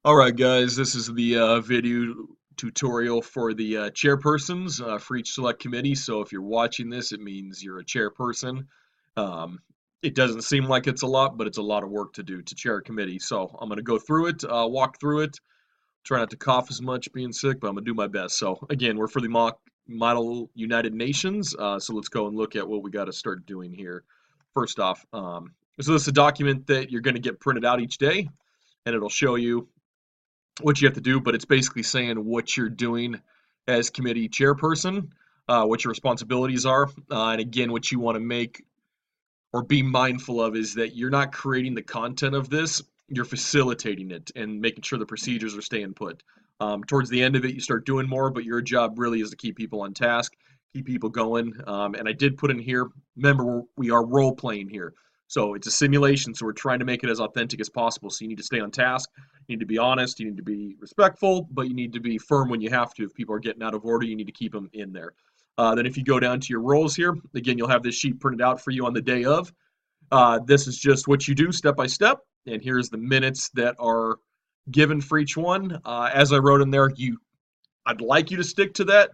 Alright guys, this is the video tutorial for the chairpersons for each select committee. So if you're watching this, it means you're a chairperson. Um, it doesn't seem like it's a lot, but it's a lot of work to do to chair a committee. So I'm going to go through it, walk through it, try not to cough as much being sick, but I'm going to do my best. So again, we're for the Model United Nations, so let's go and look at what we got to start doing here. First off, so this is a document that you're going to get printed out each day, and it'll show you what you have to do, but it's basically saying what you're doing as committee chairperson, what your responsibilities are, and again, what you want to make or be mindful of is that you're not creating the content of this, you're facilitating it and making sure the procedures are staying put. Towards the end of it, you start doing more, but your job really is to keep people on task, keep people going. And I did put in here, remember, we are role playing here. So it's a simulation, so we're trying to make it as authentic as possible. So you need to stay on task, you need to be honest, you need to be respectful, but you need to be firm when you have to. If people are getting out of order, you need to keep them in there. Then if you go down to your roles here, again, you'll have this sheet printed out for you on the day of. This is just what you do step by step, and here's the minutes that are given for each one. As I wrote in there, I'd like you to stick to that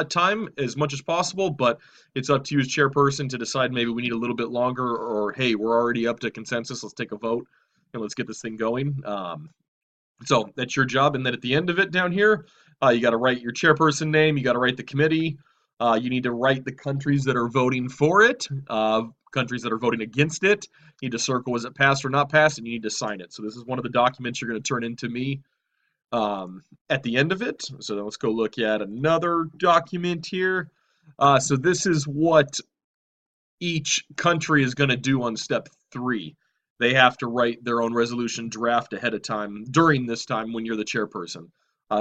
time as much as possible, but it's up to you as chairperson to decide maybe we need a little bit longer, or hey, we're already up to consensus, let's take a vote and let's get this thing going. So that's your job, and then at the end of it down here, you got to write your chairperson name, you got to write the committee, you need to write the countries that are voting for it, countries that are voting against it. You need to circle was it passed or not passed, and you need to sign it. So this is one of the documents you're going to turn into me at the end of it. So then let's go look at another document here. So this is what each country is going to do on step 3. They have to write their own resolution draft ahead of time during this time when you're the chairperson.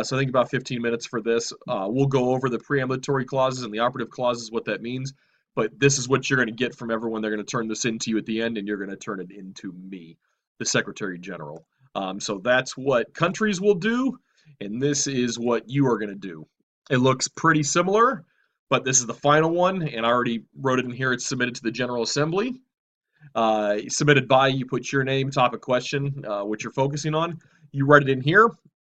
So I think about 15 minutes for this. We'll go over the preambulatory clauses and the operative clauses, what that means. But this is what you're going to get from everyone. They're going to turn this into you at the end, and you're going to turn it into me, the Secretary General. So that's what countries will do, and this is what you are going to do. It looks pretty similar, but this is the final one, and I already wrote it in here. It's submitted to the General Assembly. Submitted by, you put your name, topic, question, what you're focusing on. You write it in here.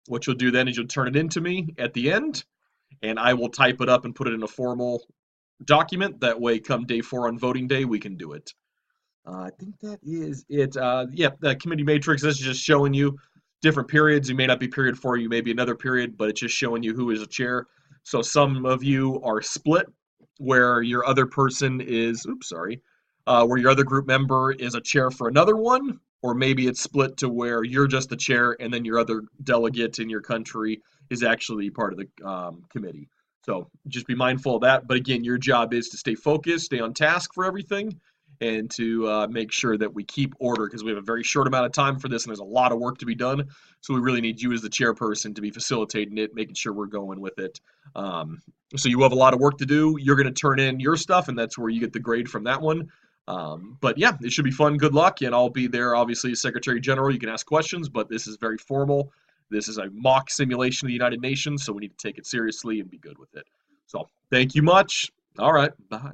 What you'll do then is you'll turn it into me at the end, and I will type it up and put it in a formal document. That way, come day 4 on voting day, we can do it. I think that is it. Yeah, the committee matrix, this is just showing you different periods. You may not be period 4, you may be another period, but it's just showing you who is a chair. So some of you are split, where your other person is, where your other group member is a chair for another one, or maybe it's split to where you're just the chair and then your other delegate in your country is actually part of the committee. So just be mindful of that. But again, your job is to stay focused, stay on task for everything, and to make sure that we keep order, because we have a very short amount of time for this and there's a lot of work to be done. So we really need you as the chairperson to be facilitating it, making sure we're going with it. So you have a lot of work to do. You're going to turn in your stuff, and that's where you get the grade from that one. But yeah, it should be fun. Good luck, and I'll be there, obviously, as Secretary General. You can ask questions, but this is very formal. This is a mock simulation of the United Nations, so we need to take it seriously and be good with it. So thank you much. All right, bye.